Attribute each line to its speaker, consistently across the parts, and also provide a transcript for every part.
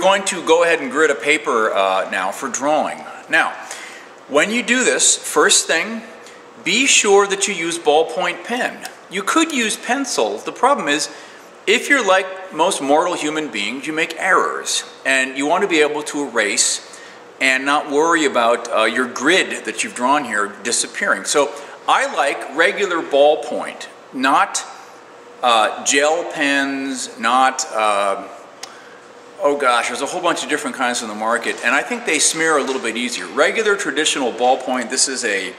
Speaker 1: going to go ahead and grid a paper now for drawing. Now, when you do this, first thing, be sure that you use ballpoint pen. You could use pencil. The problem is, if you're like most mortal human beings, you make errors, and you want to be able to erase and not worry about your grid that you've drawn here disappearing. So I like regular ballpoint, not gel pens, not, oh gosh, there's a whole bunch of different kinds on the market, and I think they smear a little bit easier. Regular traditional ballpoint, this is a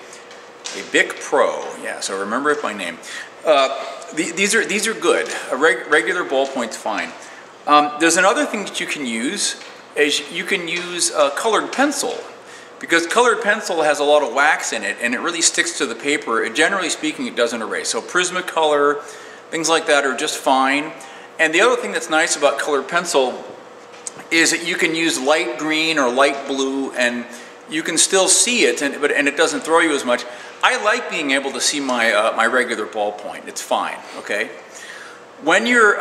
Speaker 1: Bic Pro, yeah, so remember it by name. These are good. A regular ballpoint's fine. There's another thing that you can use, is you can use colored pencil, because colored pencil has a lot of wax in it, and it really sticks to the paper. Generally speaking, it doesn't erase. So Prismacolor, things like that are just fine. And the other thing that's nice about colored pencil is that you can use light green or light blue, and you can still see it, and it doesn't throw you as much. I like being able to see my, my regular ballpoint. It's fine, okay? When you're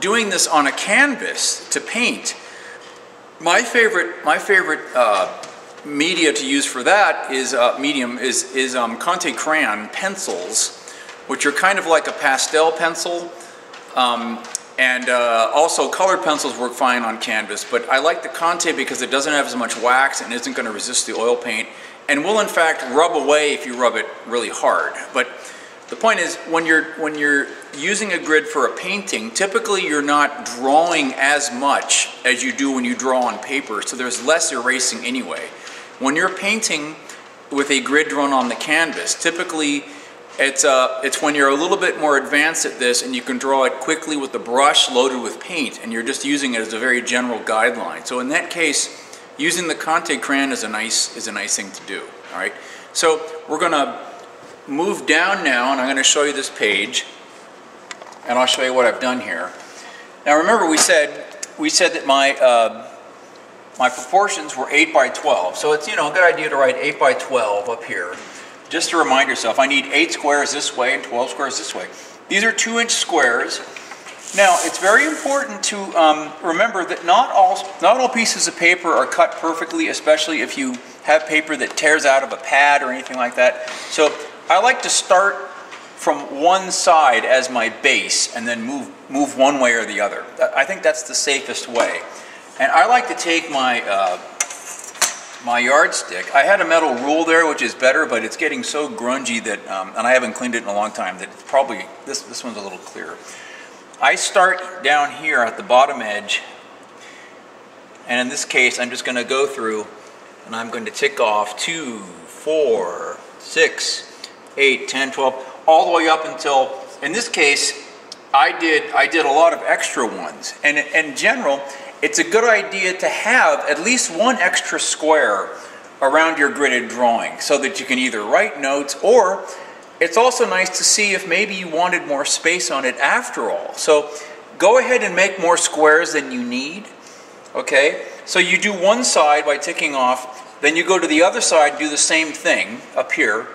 Speaker 1: doing this on a canvas to paint, my favorite media to use for that is Conte crayon pencils, which are kind of like a pastel pencil, and also colored pencils work fine on canvas, but I like the Conte because it doesn't have as much wax and isn't going to resist the oil paint, and will in fact rub away if you rub it really hard. But the point is, when you're using a grid for a painting, typically you're not drawing as much as you do when you draw on paper, so there's less erasing anyway. When you're painting with a grid drawn on the canvas, typically it's when you're a little bit more advanced at this and you can draw it quickly with the brush loaded with paint, and you're just using it as a very general guideline. So in that case, using the Conte crayon is a nice thing to do. All right. So we're going to move down now, and I'm going to show you this page, and I'll show you what I've done here. Now remember, we said that my proportions were 8 by 12, so it's, you know, a good idea to write 8 by 12 up here, just to remind yourself. I need 8 squares this way and 12 squares this way. These are 2-inch squares. Now, it's very important to remember that not all pieces of paper are cut perfectly, especially if you have paper that tears out of a pad or anything like that. So I like to start from one side as my base and then move one way or the other. I think that's the safest way. And I like to take my my yardstick. I had a metal rule there, which is better, but it's getting so grungy that, and I haven't cleaned it in a long time, that it's probably, this one's a little clearer. I start down here at the bottom edge, and in this case, I'm just going to go through, and I'm going to tick off 2, 4, 6, 8, 10, 12, all the way up until, in this case, I did a lot of extra ones. And in general, it's a good idea to have at least one extra square around your gridded drawing so that you can either write notes, or it's also nice to see if maybe you wanted more space on it after all. So go ahead and make more squares than you need, okay? So you do one side by ticking off, then you go to the other side, do the same thing up here.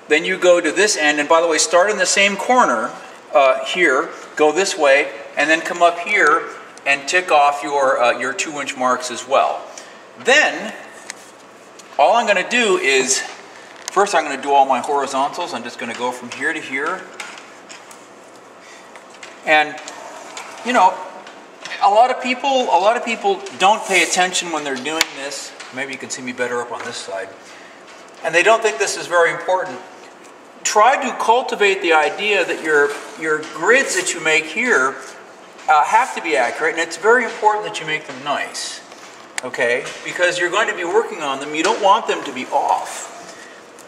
Speaker 1: Then you go to this end, and by the way, start in the same corner here, go this way, and then come up here and tick off your 2-inch marks as well. Then, all I'm going to do is, first I'm going to do all my horizontals. I'm just going to go from here to here. And, you know, a lot of people don't pay attention when they're doing this. Maybe you can see me better up on this side. And they don't think this is very important. Try to cultivate the idea that your grids that you make here have to be accurate, and it's very important that you make them nice, okay? Because you're going to be working on them. You don't want them to be off.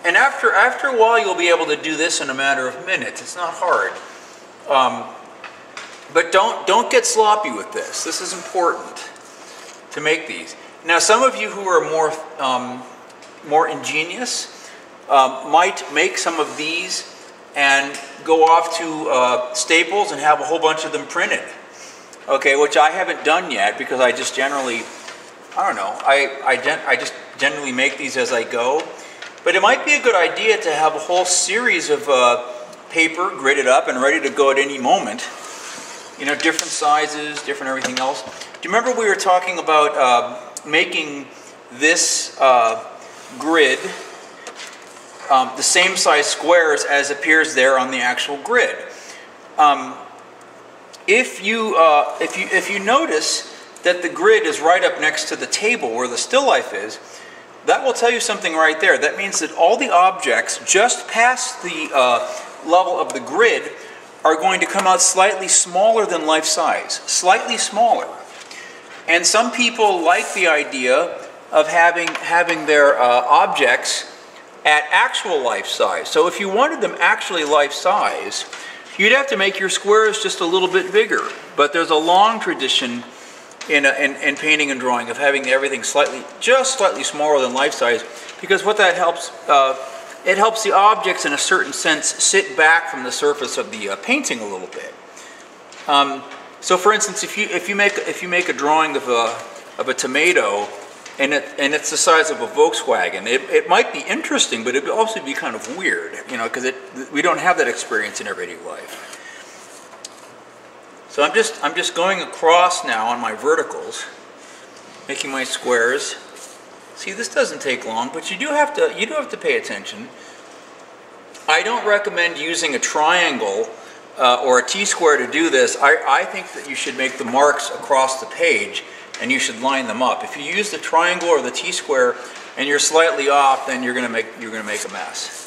Speaker 1: And after a while, you'll be able to do this in a matter of minutes. It's not hard. But don't get sloppy with this. This is important to make these. Now, some of you who are more ingenious might make some of these and go off to Staples and have a whole bunch of them printed. Okay, which I haven't done yet because I just generally, I don't know, I just generally make these as I go. But it might be a good idea to have a whole series of paper gridded up and ready to go at any moment. you know, different sizes, different everything else. Do you remember we were talking about making this grid the same size squares as appears there on the actual grid? If you notice that the grid is right up next to the table where the still life is, that will tell you something right there. That means that all the objects just past the level of the grid are going to come out slightly smaller than life size, slightly smaller. And some people like the idea of having their objects at actual life size. So if you wanted them actually life size, you'd have to make your squares just a little bit bigger. But there's a long tradition in painting and drawing of having everything just slightly smaller than life size, because what that helps, it helps the objects in a certain sense sit back from the surface of the painting a little bit. So for instance, if you make a drawing of a tomato and it's the size of a Volkswagen, it might be interesting, but it would also be kind of weird, you know, because we don't have that experience in everyday life. So I'm just going across now on my verticals, making my squares. See, this doesn't take long, but you do have to pay attention. I don't recommend using a triangle or a T-square to do this. I think that you should make the marks across the page and you should line them up. If you use the triangle or the T-square and you're slightly off, then you're going to make a mess.